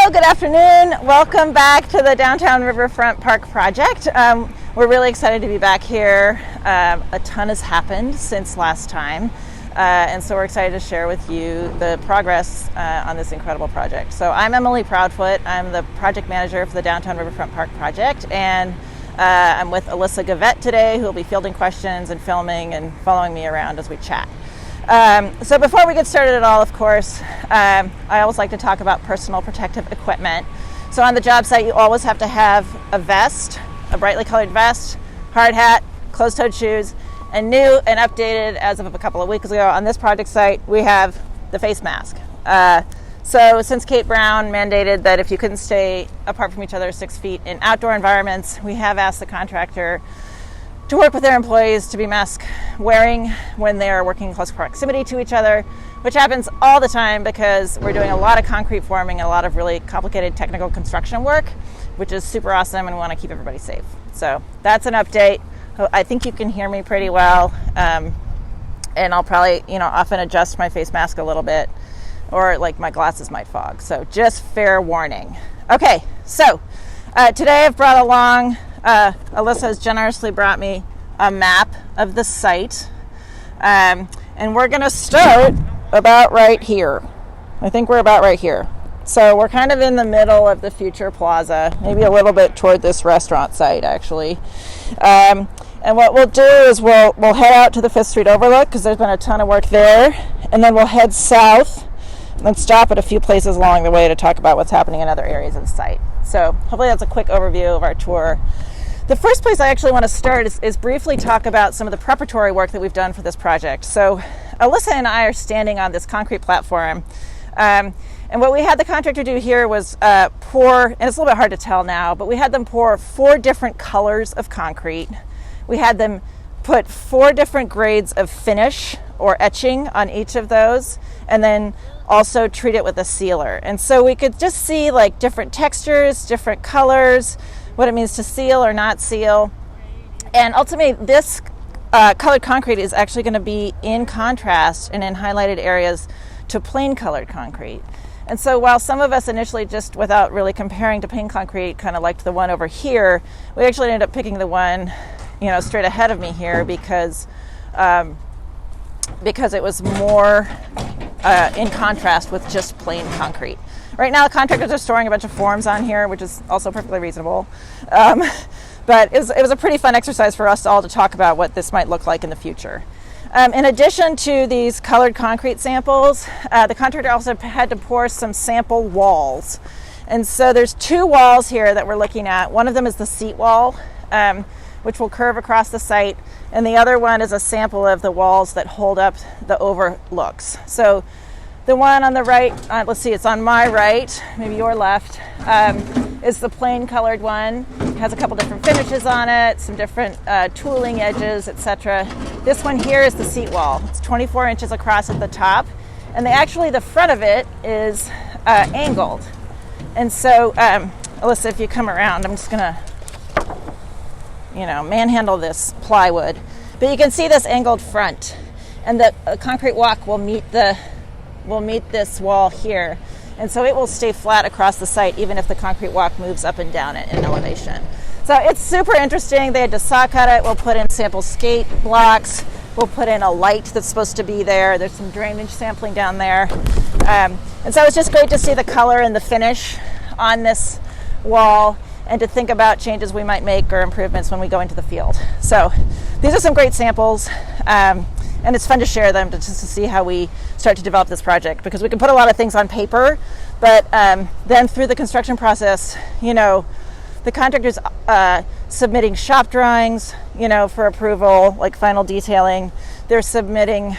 Hello, good afternoon. Welcome back to the Downtown Riverfront Park project. We're really excited to be back here. A ton has happened since last time, and so we're excited to share with you the progress on this incredible project. So I'm Emily Proudfoot. I'm the project manager for the Downtown Riverfront Park project, and I'm with Alyssa Gavette today, who will be fielding questions and filming and following me around as we chat. So before we get started at all, of course, I always like to talk about personal protective equipment. So on the job site, you always have to have a vest, a brightly colored vest, hard hat, closed-toed shoes, and new and updated as of a couple of weeks ago on this project site, we have the face mask. So since Kate Brown mandated that if you couldn't stay apart from each other 6 feet in outdoor environments, we have asked the contractor to work with their employees to be mask wearing when they're working in close proximity to each other, which happens all the time because we're doing a lot of concrete forming and a lot of really complicated technical construction work, which is super awesome, and we want to keep everybody safe. So that's an update. I think you can hear me pretty well, and I'll probably, often adjust my face mask a little bit, or like my glasses might fog. So just fair warning. Okay, so today I've brought along Alyssa has generously brought me a map of the site, and we're going to start about right here. I think we're about right here. So we're kind of in the middle of the future plaza, maybe a little bit toward this restaurant site, actually. And what we'll do is we'll head out to the 5th Street Overlook because there's been a ton of work there, and then we'll head south and stop at a few places along the way to talk about what's happening in other areas of the site. So hopefully that's a quick overview of our tour. The first place I actually want to start is briefly talk about some of the preparatory work that we've done for this project. So Alyssa and I are standing on this concrete platform, and what we had the contractor do here was pour, and it's a little bit hard to tell now, but we had them pour 4 different colors of concrete. We had them put 4 different grades of finish or etching on each of those, and then also treat it with a sealer. And so we could just see like different textures, different colors, what it means to seal or not seal. And ultimately, this colored concrete is actually going to be in contrast and in highlighted areas to plain colored concrete. And so while some of us initially, just without really comparing to plain concrete, kind of liked the one over here, we actually ended up picking the one, straight ahead of me here because it was more in contrast with just plain concrete. Right now, the contractors are storing a bunch of forms on here, which is also perfectly reasonable. But it was a pretty fun exercise for us all to talk about what this might look like in the future. In addition to these colored concrete samples, the contractor also had to pour some sample walls. And so there's 2 walls here that we're looking at. One of them is the seat wall, which will curve across the site. And the other one is a sample of the walls that hold up the overlooks. So the one on the right, let's see, it's on my right, maybe your left, is the plain colored one. It has a couple different finishes on it, some different tooling edges, etc. This one here is the seat wall. It's 24 inches across at the top, and the front of it is angled. And so, Alyssa, if you come around, I'm just gonna, manhandle this plywood. But you can see this angled front, and the concrete walk will meet this wall here, and so it will stay flat across the site even if the concrete walk moves up and down it in elevation. So it's super interesting. They had to saw cut it. We'll put in sample skate blocks. We'll put in a light that's supposed to be there. There's some drainage sampling down there, and so it's just great to see the color and the finish on this wall and to think about changes we might make or improvements when we go into the field. So these are some great samples. And it's fun to share them just to see how we start to develop this project, because we can put a lot of things on paper, but then through the construction process, the contractor's submitting shop drawings, for approval, like final detailing. They're submitting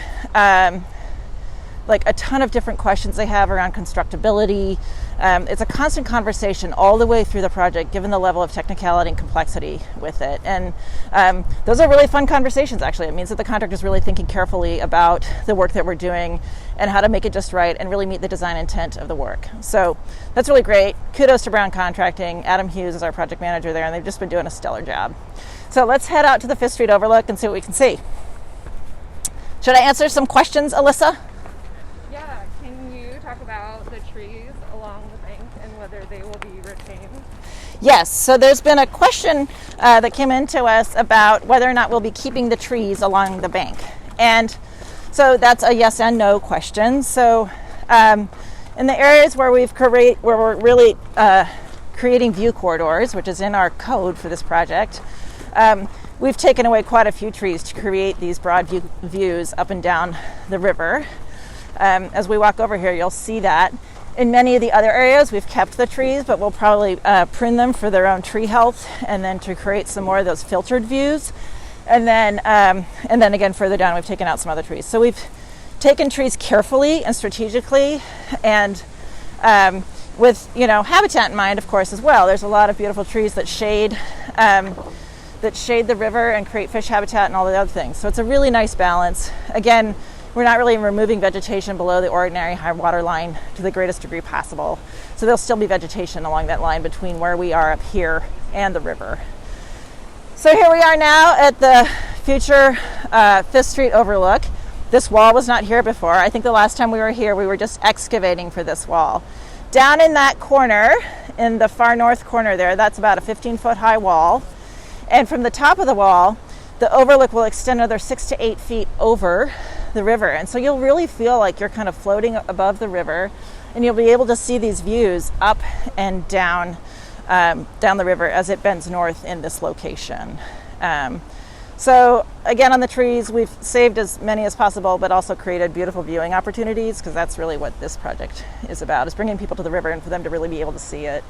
like a ton of different questions they have around constructability. It's a constant conversation all the way through the project, given the level of technicality and complexity with it. And those are really fun conversations, actually. It means that the contractor is really thinking carefully about the work that we're doing and how to make it just right and really meet the design intent of the work. So that's really great. Kudos to Brown Contracting. Adam Hughes is our project manager there, and they've just been doing a stellar job. So let's head out to the 5th Street Overlook and see what we can see. Should I answer some questions, Alyssa? Yeah, can you talk about the trees along the bank and whether they will be retained? Yes, so there's been a question that came into us about whether or not we'll be keeping the trees along the bank. And so that's a yes and no question. So in the areas where we're really creating view corridors, which is in our code for this project, we've taken away quite a few trees to create these broad views up and down the river. As we walk over here, you'll see that. In many of the other areas, we've kept the trees, but we'll probably prune them for their own tree health, and then to create some more of those filtered views. And then again, further down, we've taken out some other trees. So we've taken trees carefully and strategically, and with habitat in mind, of course, as well. There's a lot of beautiful trees that shade the river and create fish habitat and all the other things. So it's a really nice balance. Again, we're not really removing vegetation below the ordinary high water line to the greatest degree possible. So there'll still be vegetation along that line between where we are up here and the river. So here we are now at the future 5th Street Overlook. This wall was not here before. I think the last time we were here, we were just excavating for this wall. Down in that corner, in the far north corner there, that's about a 15-foot high wall. And from the top of the wall, the overlook will extend another 6 to 8 feet over the river. And so you'll really feel like you're kind of floating above the river, and you'll be able to see these views up and down the river as it bends north in this location. So again, on the trees, we've saved as many as possible, but also created beautiful viewing opportunities, because that's really what this project is about, is bringing people to the river and for them to really be able to see it.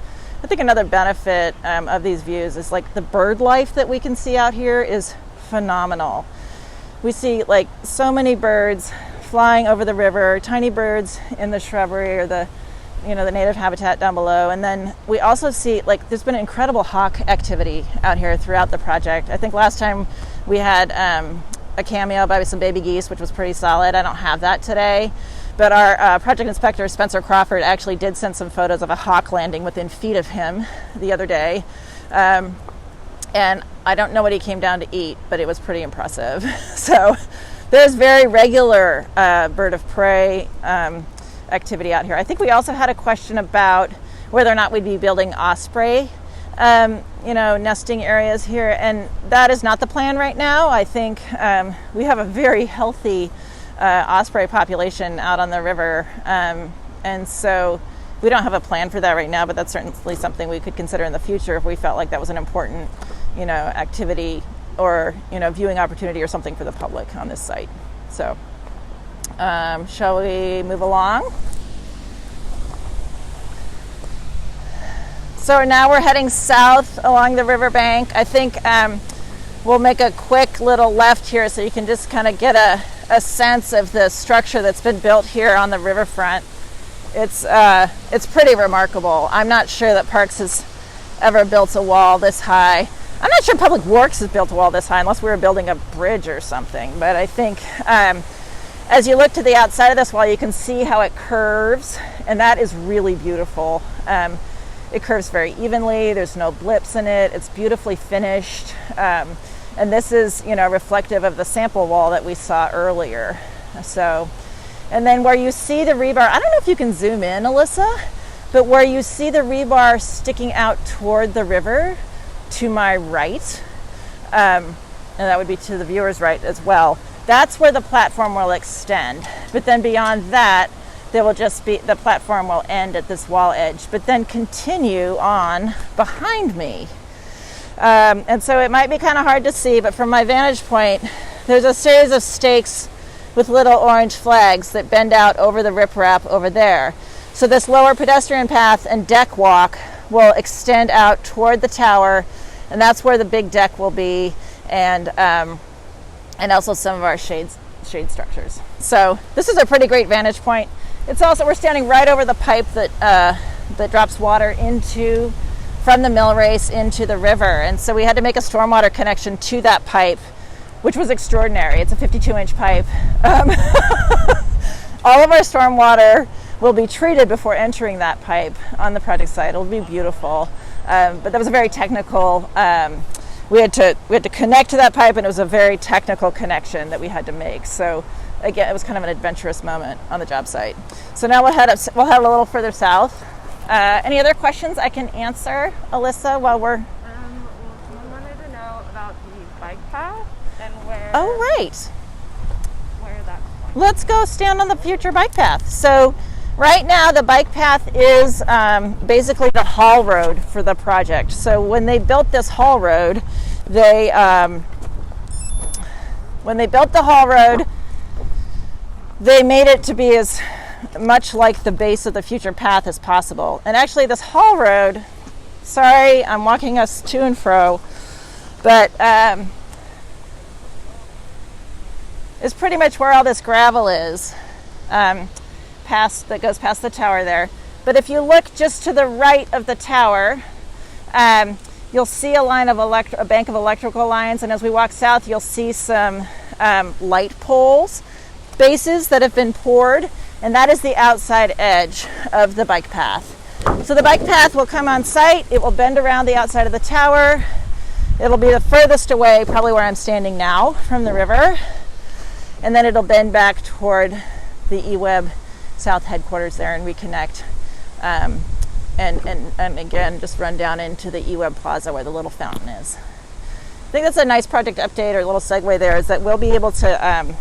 I think another benefit of these views is like the bird life that we can see out here is phenomenal. We see like so many birds flying over the river, tiny birds in the shrubbery or the native habitat down below. And then we also see there's been incredible hawk activity out here throughout the project. I think last time we had a cameo by some baby geese, which was pretty solid. I don't have that today. But our project inspector, Spencer Crawford, actually did send some photos of a hawk landing within feet of him the other day. And I don't know what he came down to eat, but it was pretty impressive. So there's very regular bird of prey activity out here. I think we also had a question about whether or not we'd be building osprey, nesting areas here. And that is not the plan right now. I think we have a very healthy osprey population out on the river. And so we don't have a plan for that right now, but that's certainly something we could consider in the future if we felt like that was an important, activity or, viewing opportunity or something for the public on this site. So, shall we move along? So now we're heading south along the riverbank. I think we'll make a quick little left here so you can just kind of get a sense of the structure that's been built here on the riverfront. It's pretty remarkable. I'm not sure that Parks has ever built a wall this high. I'm not sure Public Works has built a wall this high unless we were building a bridge or something. But I think as you look to the outside of this wall, you can see how it curves, and that is really beautiful. It curves very evenly. There's no blips in it. It's beautifully finished. And this is, reflective of the sample wall that we saw earlier. So, and then where you see the rebar, I don't know if you can zoom in, Alyssa, but where you see the rebar sticking out toward the river to my right, and that would be to the viewer's right as well, that's where the platform will extend. But then beyond that, there will just be, the platform will end at this wall edge, but then continue on behind me. And so it might be kind of hard to see, but from my vantage point, there's a series of stakes with little orange flags that bend out over the riprap over there. So this lower pedestrian path and deck walk will extend out toward the tower, and that's where the big deck will be, and also some of our shade structures. So this is a pretty great vantage point. It's also, we're standing right over the pipe that drops water from the mill race into the river, and so we had to make a stormwater connection to that pipe, which was extraordinary. It's a 52-inch pipe. All of our stormwater will be treated before entering that pipe on the project site. It'll be beautiful, but that was a very technical. We had to connect to that pipe, and it was a very technical connection that we had to make. So again, it was kind of an adventurous moment on the job site. So now we'll head up. We'll head a little further south. Any other questions I can answer, Alyssa, while we're... Well, someone wanted to know about the bike path and where... Oh, right. Where that's going. Let's go stand on the future bike path. So right now the bike path is basically the haul road for the project. So when they built this haul road, when they built the haul road, they made it to be as much like the base of the future path as possible. And actually this haul road, sorry, I'm walking us to and fro, but is pretty much where all this gravel is, that goes past the tower there. But if you look just to the right of the tower, you'll see a line of a bank of electrical lines, and as we walk south, you'll see some light poles, bases that have been poured, and that is the outside edge of the bike path. So the bike path will come on site, it will bend around the outside of the tower, it'll be the furthest away, probably where I'm standing now, from the river, and then it'll bend back toward the eWeb South headquarters there and reconnect, and again, just run down into the eWeb Plaza where the little fountain is. I think that's a nice project update or a little segue there, is that we'll be able to,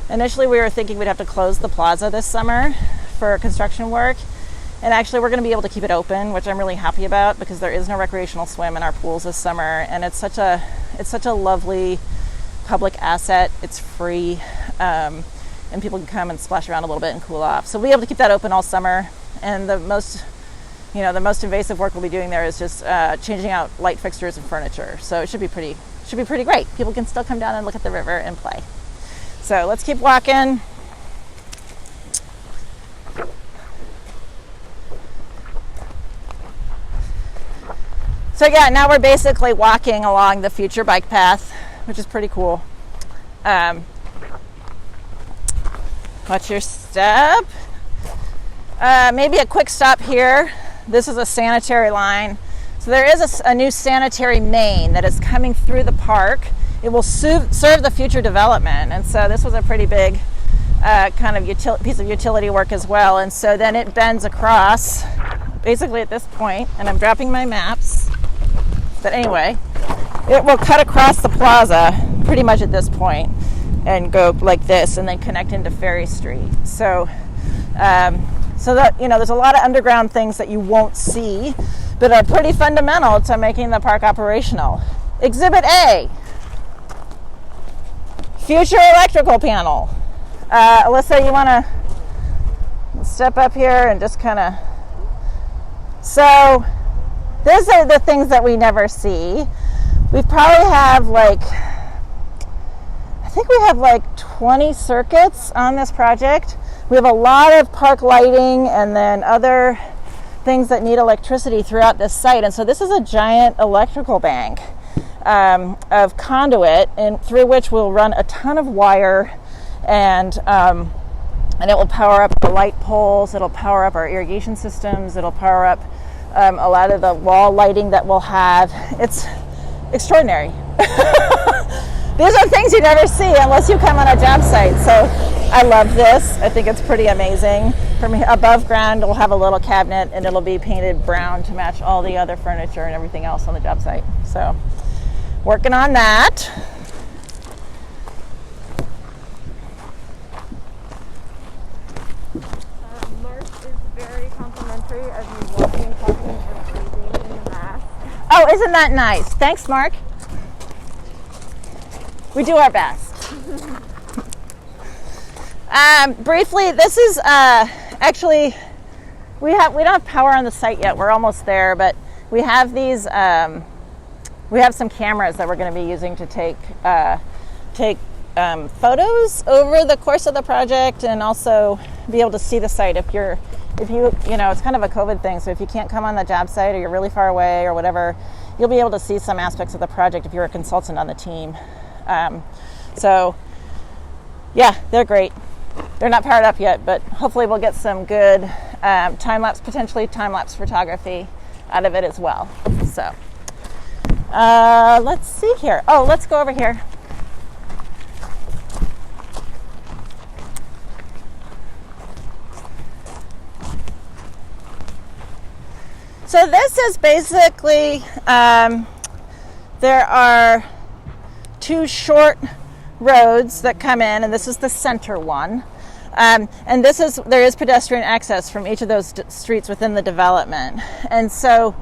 initially we were thinking we'd have to close the plaza this summer for construction work, and actually we're going to be able to keep it open, which I'm really happy about, because there is no recreational swim in our pools this summer, and it's such a lovely public asset. It's free, and people can come and splash around a little bit and cool off. So we'll be able to keep that open all summer, and the most invasive work we'll be doing there is just changing out light fixtures and furniture. So it should be pretty great. People can still come down and look at the river and play. So let's keep walking. So yeah, now we're basically walking along the future bike path, which is pretty cool. Watch your step. Maybe a quick stop here. This is a sanitary line. So there is a new sanitary main that is coming through the park. It will serve the future development. And so this was a pretty big kind of piece of utility work as well. And so then it bends across, basically at this point, and I'm dropping my maps. But anyway, it will cut across the plaza pretty much at this point and go like this and then connect into Ferry Street. So that, there's a lot of underground things that you won't see, but are pretty fundamental to making the park operational. Exhibit A, future electrical panel. Alyssa, you want to step up here and just kind of... So these are the things that we never see. We probably have I think we have 20 circuits on this project. We have a lot of park lighting and then other things that need electricity throughout this site. And so this is a giant electrical bank of conduit, and through which we'll run a ton of wire, and it will power up the light poles, it'll power up our irrigation systems, it'll power up a lot of the wall lighting that we'll have. It's extraordinary. These are things you never see unless you come on a job site. So I love this. I think it's pretty amazing. From above ground, we'll have a little cabinet, and it'll be painted brown to match all the other furniture and everything else on the job site. So working on that. Mark is very complimentary of you walking, talking, and breathing in the mask. Oh, isn't that nice? Thanks, Mark. We do our best. Briefly, this is actually, we don't have power on the site yet. We're almost there, but we have these. We have some cameras that we're going to be using to take photos over the course of the project, and also be able to see the site if you it's kind of a COVID thing. So if you can't come on the job site, or you're really far away or whatever, you'll be able to see some aspects of the project if you're a consultant on the team. So yeah, they're great. They're not powered up yet, but hopefully we'll get some good potentially time-lapse photography out of it as well. So let's see here. Oh, let's go over here. So this is basically, there are two short roads that come in, and this is the center one. And there is pedestrian access from each of those streets within the development. And so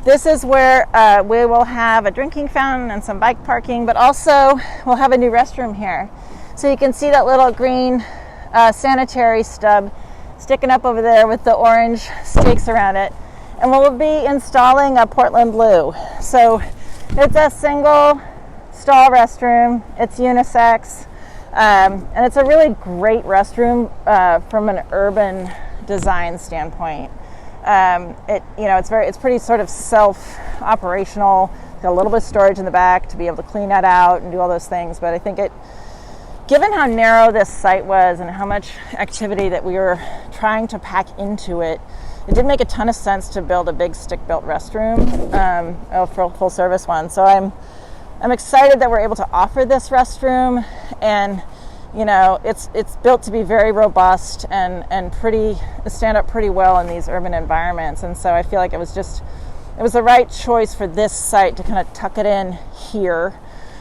this is where we will have a drinking fountain and some bike parking, but also we'll have a new restroom here. So you can see that little green sanitary stub sticking up over there with the orange stakes around it. And we'll be installing a Portland Blue. So it's a single stall restroom. It's unisex. And it's a really great restroom from an urban design standpoint. It's pretty sort of self-operational. Got a little bit of storage in the back to be able to clean that out and do all those things. But I think given how narrow this site was and how much activity that we were trying to pack into it, it did make a ton of sense to build a big stick-built restroom, for a full-service one. So I'm excited that we're able to offer this restroom, and it's built to be very robust and stand up pretty well in these urban environments. And so I feel like it was the right choice for this site to kind of tuck it in here.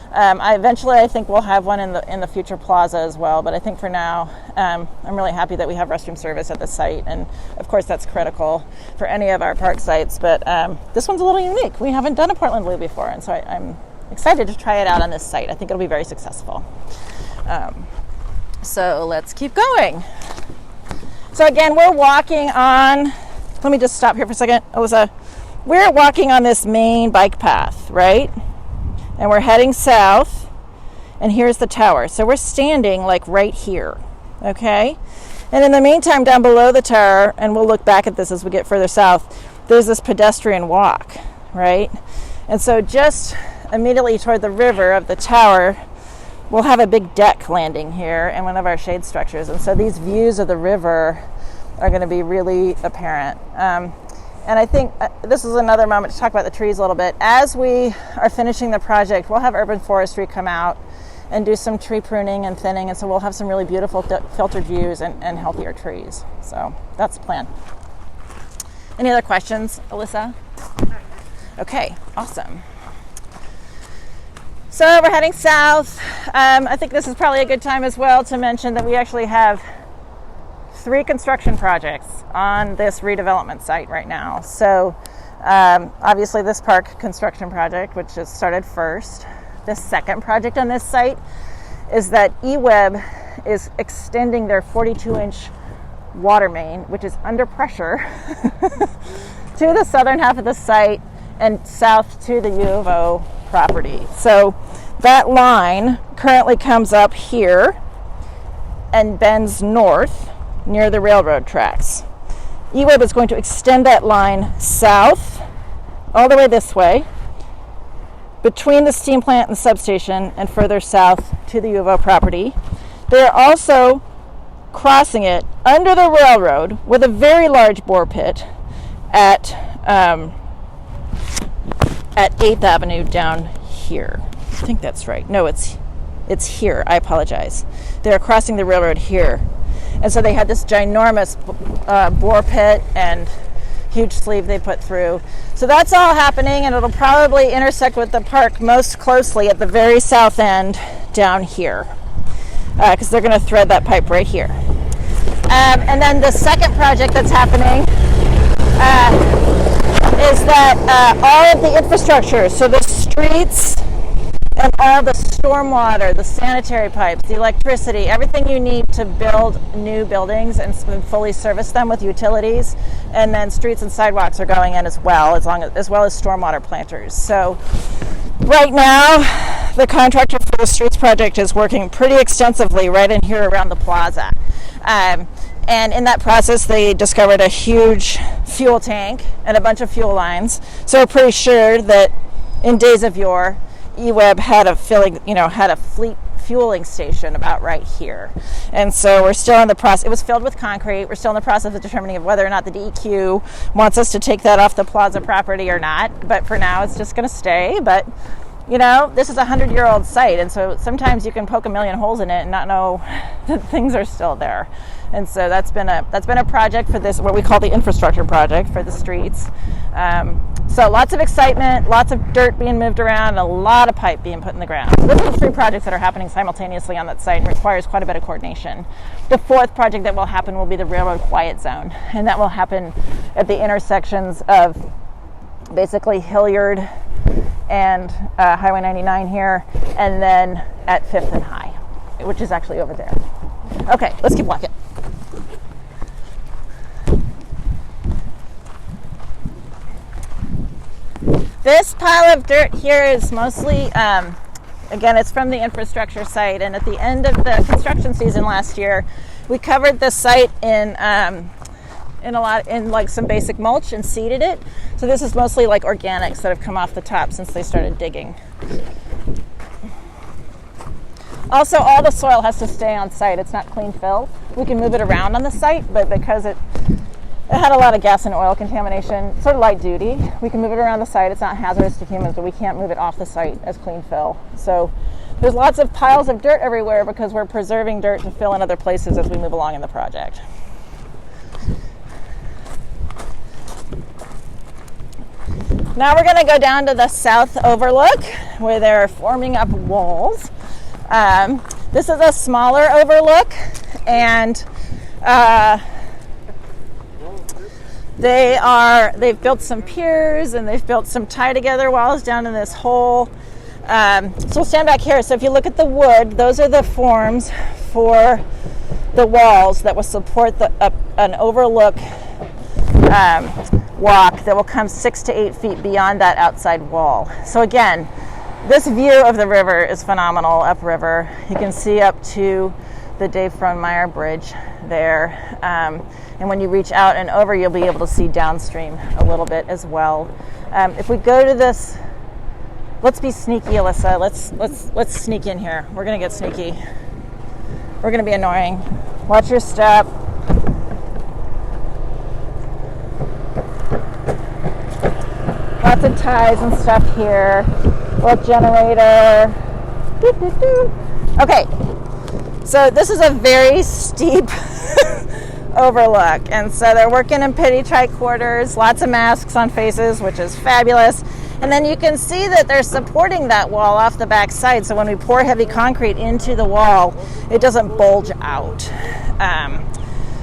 I think we'll have one in the future plaza as well, but I think for now, I'm really happy that we have restroom service at the site, and of course that's critical for any of our park sites. But this one's a little unique. We haven't done a Portland Blue before, and so I'm excited to try it out on this site. I think it'll be very successful. So let's keep going. So again, we're walking on, let me just stop here for a second, Alyssa. We're walking on this main bike path, right? And we're heading south, and here's the tower. So we're standing like right here, okay? And in the meantime, down below the tower, and we'll look back at this as we get further south, there's this pedestrian walk, right? And so just immediately toward the river of the tower, we'll have a big deck landing here and one of our shade structures. And so these views of the river are going to be really apparent. And I think this is another moment to talk about the trees a little bit. As we are finishing the project, we'll have urban forestry come out and do some tree pruning and thinning. And so we'll have some really beautiful filtered views and healthier trees. So that's the plan. Any other questions, Alyssa? Okay, awesome. So we're heading south. I think this is probably a good time as well to mention that we actually have 3 construction projects on this redevelopment site right now. So obviously this park construction project, which has started first. The second project on this site is that eWeb is extending their 42-inch water main, which is under pressure, to the southern half of the site and south to the U of O property. So that line currently comes up here and bends north near the railroad tracks. eWeb is going to extend that line south all the way this way between the steam plant and the substation and further south to the U of O property. They are also crossing it under the railroad with a very large bore pit at 8th Avenue down here. I think that's right. No, it's here. I apologize. They're crossing the railroad here. And so they had this ginormous bore pit and huge sleeve they put through. So that's all happening, and it'll probably intersect with the park most closely at the very south end down here, because they're going to thread that pipe right here. And then the second project that's happening is that all of the infrastructure, so the streets and all the stormwater, the sanitary pipes, the electricity, everything you need to build new buildings and fully service them with utilities, and then streets and sidewalks are going in as well as stormwater planters. So right now, the contractor for the streets project is working pretty extensively right in here around the plaza. And in that process, they discovered a huge fuel tank and a bunch of fuel lines. So we're pretty sure that in days of yore, eWeb had a fleet fueling station about right here. And so we're still in the process. It was filled with concrete. We're still in the process of determining whether or not the DEQ wants us to take that off the plaza property or not. But for now, it's just going to stay. But, this is a 100-year-old site. And so sometimes you can poke a million holes in it and not know that things are still there. And so that's been a project for this, what we call the infrastructure project for the streets. So lots of excitement, lots of dirt being moved around, and a lot of pipe being put in the ground. So those are the 3 projects that are happening simultaneously on that site and requires quite a bit of coordination. The 4th project that will happen will be the railroad quiet zone, and that will happen at the intersections of basically Hilliard and Highway 99 here, and then at 5th and High, which is actually over there. Okay, let's keep walking. This pile of dirt here is mostly, again, it's from the infrastructure site, and at the end of the construction season last year, we covered the site in like some basic mulch and seeded it. So this is mostly like organics that have come off the top since they started digging. Also, all the soil has to stay on site. It's not clean fill. We can move it around on the site, but because it had a lot of gas and oil contamination, sort of light duty, we can move it around the site. It's not hazardous to humans, but we can't move it off the site as clean fill. So there's lots of piles of dirt everywhere because we're preserving dirt to fill in other places as we move along in the project. Now we're going to go down to the South Overlook where they're forming up walls. This is a smaller overlook, and they've built some piers and they've built some tie-together walls down in this hole. So we'll stand back here. So if you look at the wood, those are the forms for the walls that will support an overlook walk that will come 6 to 8 feet beyond that outside wall. So again, this view of the river is phenomenal upriver. You can see up to the Dave Frohnmeyer Bridge there. And when you reach out and over, you'll be able to see downstream a little bit as well. If we go to this, let's be sneaky, Alyssa. Let's sneak in here. We're gonna get sneaky. We're gonna be annoying. Watch your step. Lots of ties and stuff here. Little generator. Doo, doo, doo. Okay, so this is a very steep overlook, and so they're working in pity tri-quarters, lots of masks on faces, which is fabulous. And then you can see that they're supporting that wall off the back side, so when we pour heavy concrete into the wall, it doesn't bulge out.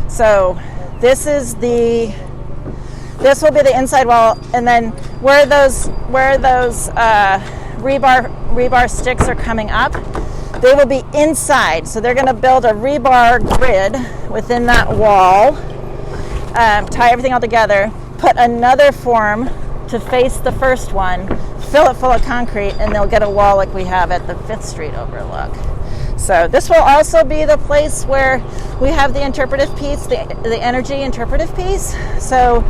So this will be the inside wall, and then where those rebar sticks are coming up, they will be inside. So they're going to build a rebar grid within that wall, tie everything all together, put another form to face the first one, fill it full of concrete, and they'll get a wall like we have at the 5th Street Overlook. So this will also be the place where we have the interpretive piece, the energy interpretive piece. So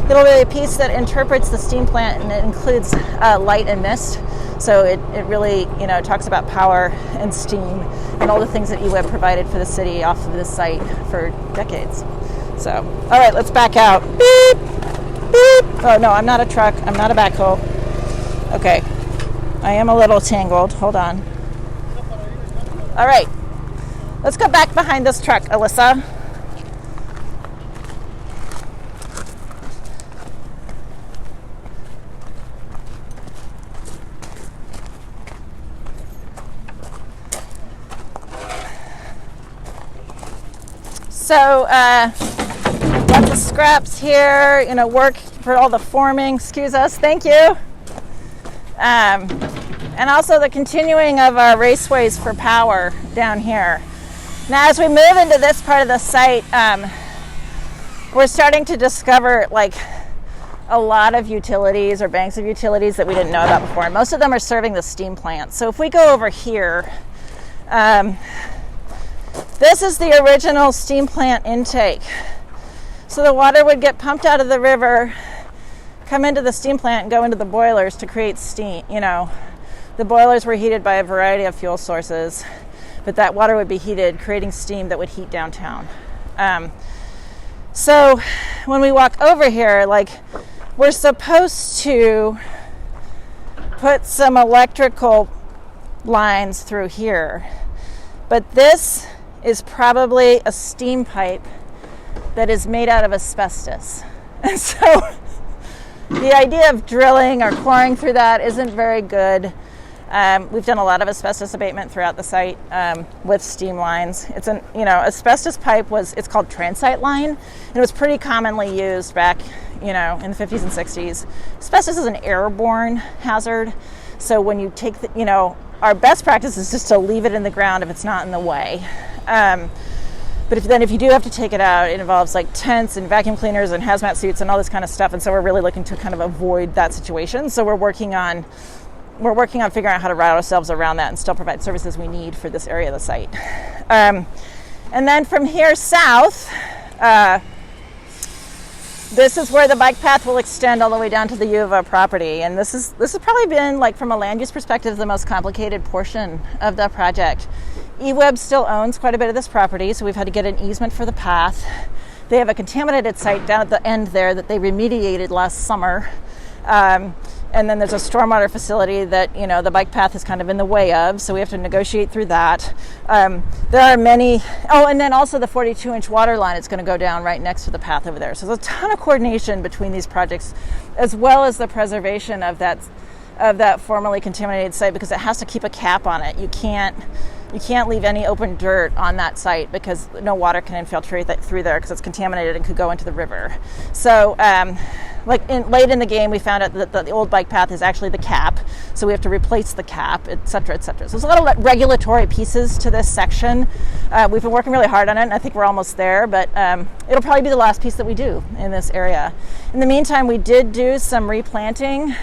it'll be a piece that interprets the steam plant, and it includes light and mist. So it really, talks about power and steam and all the things that UWeb provided for the city off of this site for decades. So, all right, let's back out. Beep, beep. Oh no, I'm not a truck. I'm not a backhoe. Okay, I am a little tangled. Hold on. All right, let's go back behind this truck, Alyssa. So lots of scraps here, work for all the forming. Excuse us, thank you. And also the continuing of our raceways for power down here. Now as we move into this part of the site, we're starting to discover a lot of utilities or banks of utilities that we didn't know about before. And most of them are serving the steam plant. So if we go over here, this is the original steam plant intake. So the water would get pumped out of the river, come into the steam plant, and go into the boilers to create steam. The boilers were heated by a variety of fuel sources, but that water would be heated, creating steam that would heat downtown. So when we walk over here, we're supposed to put some electrical lines through here, but this is probably a steam pipe that is made out of asbestos. And so the idea of drilling or coring through that isn't very good. We've done a lot of asbestos abatement throughout the site with steam lines. It's asbestos pipe it's called transite line, and it was pretty commonly used back, in the 50s and 60s. Asbestos is an airborne hazard, so when you take our best practice is just to leave it in the ground if it's not in the way. But if you do have to take it out, it involves like tents and vacuum cleaners and hazmat suits and all this kind of stuff, and so we're really looking to kind of avoid that situation. So we're working on figuring out how to route ourselves around that and still provide services we need for this area of the site. And then from here south, this is where the bike path will extend all the way down to the U of O property. And this has probably been, like, from a land use perspective, the most complicated portion of the project. eWeb still owns quite a bit of this property, so we've had to get an easement for the path. They have a contaminated site down at the end there that they remediated last summer. And then there's a stormwater facility that, the bike path is kind of in the way of, so we have to negotiate through that. There are many, and then also the 42-inch water line is going to go down right next to the path over there. So there's a ton of coordination between these projects, as well as the preservation of that formerly contaminated site, because it has to keep a cap on it. You can't leave any open dirt on that site because no water can infiltrate through there because it's contaminated and could go into the river. So late in the game, we found out that the old bike path is actually the cap, so we have to replace the cap, et cetera, et cetera. So there's a lot of regulatory pieces to this section. We've been working really hard on it, and I think we're almost there, but it'll probably be the last piece that we do in this area. In the meantime, we did do some replanting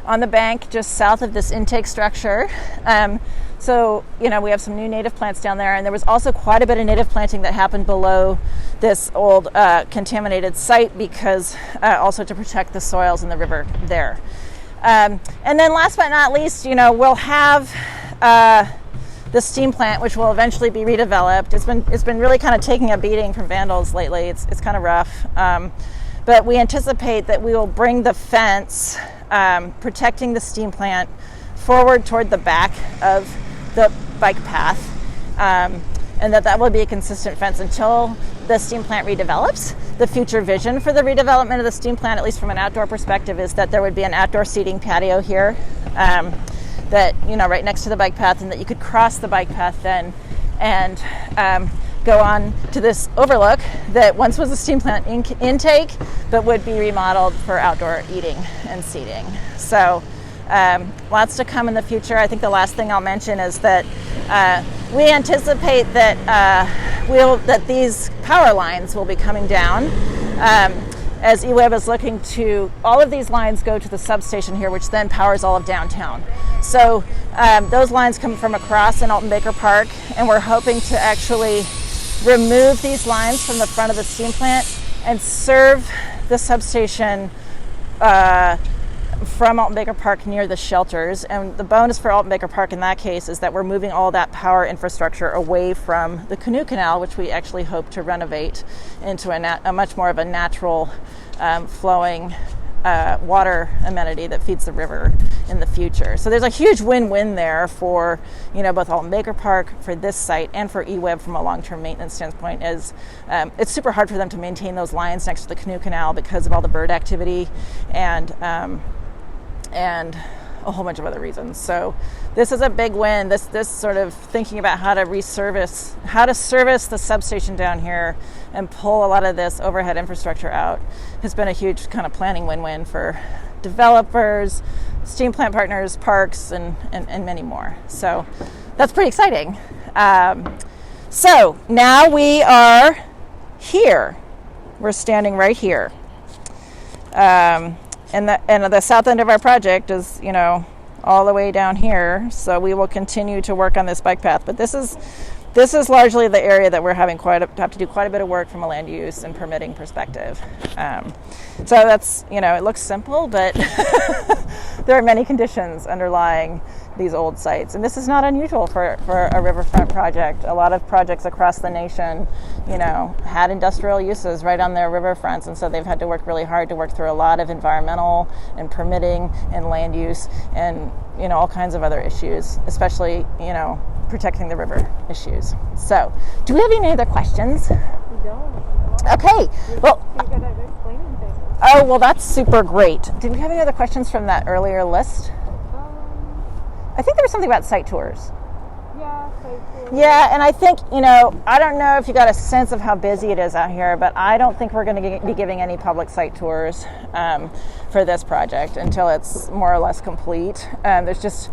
on the bank just south of this intake structure. So, we have some new native plants down there, and there was also quite a bit of native planting that happened below this old contaminated site because also to protect the soils in the river there. And then last but not least, we'll have the steam plant, which will eventually be redeveloped. It's been really kind of taking a beating from vandals lately. It's kind of rough. But we anticipate that we will bring the fence protecting the steam plant forward toward the back of the bike path, and that will be a consistent fence until the steam plant redevelops. The future vision for the redevelopment of the steam plant, at least from an outdoor perspective, is that there would be an outdoor seating patio here that, right next to the bike path, and that you could cross the bike path then and go on to this overlook that once was a steam plant intake, but would be remodeled for outdoor eating and seating. So lots to come in the future. I think the last thing I'll mention is that we anticipate that that these power lines will be coming down as eWeb is looking to, all of these lines go to the substation here, which then powers all of downtown. So those lines come from across in Alton Baker Park, and we're hoping to actually remove these lines from the front of the steam plant and serve the substation from Alton Baker Park near the shelters. And the bonus for Alton Baker Park in that case is that we're moving all that power infrastructure away from the canoe canal, which we actually hope to renovate into a much more of a natural flowing water amenity that feeds the river in the future. So there's a huge win-win there for both Alton Baker Park, for this site, and for eWeb from a long-term maintenance standpoint. Is it's super hard for them to maintain those lines next to the canoe canal because of all the bird activity and a whole bunch of other reasons. So this is a big win. This sort of thinking about how to service the substation down here and pull a lot of this overhead infrastructure out has been a huge kind of planning win-win for developers, steam plant partners, parks, and many more. So that's pretty exciting. So now we are here. We're standing right here. And the south end of our project is, all the way down here. So we will continue to work on this bike path. But this is largely the area that we're having have to do quite a bit of work from a land use and permitting perspective. So that's, it looks simple, but there are many conditions underlying these old sites. And this is not unusual for a riverfront project. A lot of projects across the nation, had industrial uses right on their riverfronts. And so they've had to work really hard to work through a lot of environmental and permitting and land use and, all kinds of other issues, especially, protecting the river issues. So, do we have any other questions? We don't. Okay, well, You're good at explaining things. oh, well, that's super great. Did we have any other questions from that earlier list? I think there was something about site tours. Yeah, site tours. Yeah, and I think, I don't know if you got a sense of how busy it is out here, but I don't think we're going to be giving any public site tours for this project until it's more or less complete. There's just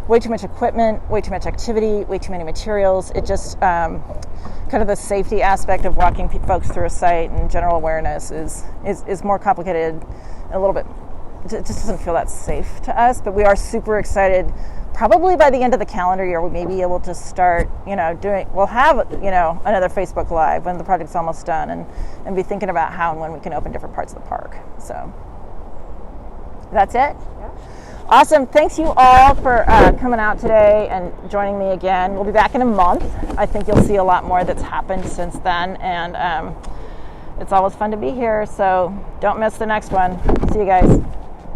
way too much equipment, way too much activity, way too many materials. It just, kind of the safety aspect of walking folks through a site and general awareness is more complicated and a little bit, it just doesn't feel that safe to us, but we are super excited. Probably by the end of the calendar year, we may be able to start, we'll have, another Facebook Live when the project's almost done and be thinking about how and when we can open different parts of the park. So that's it. Yeah. Awesome. Thanks you all for coming out today and joining me again. We'll be back in a month. I think you'll see a lot more that's happened since then. And it's always fun to be here. So don't miss the next one. See you guys.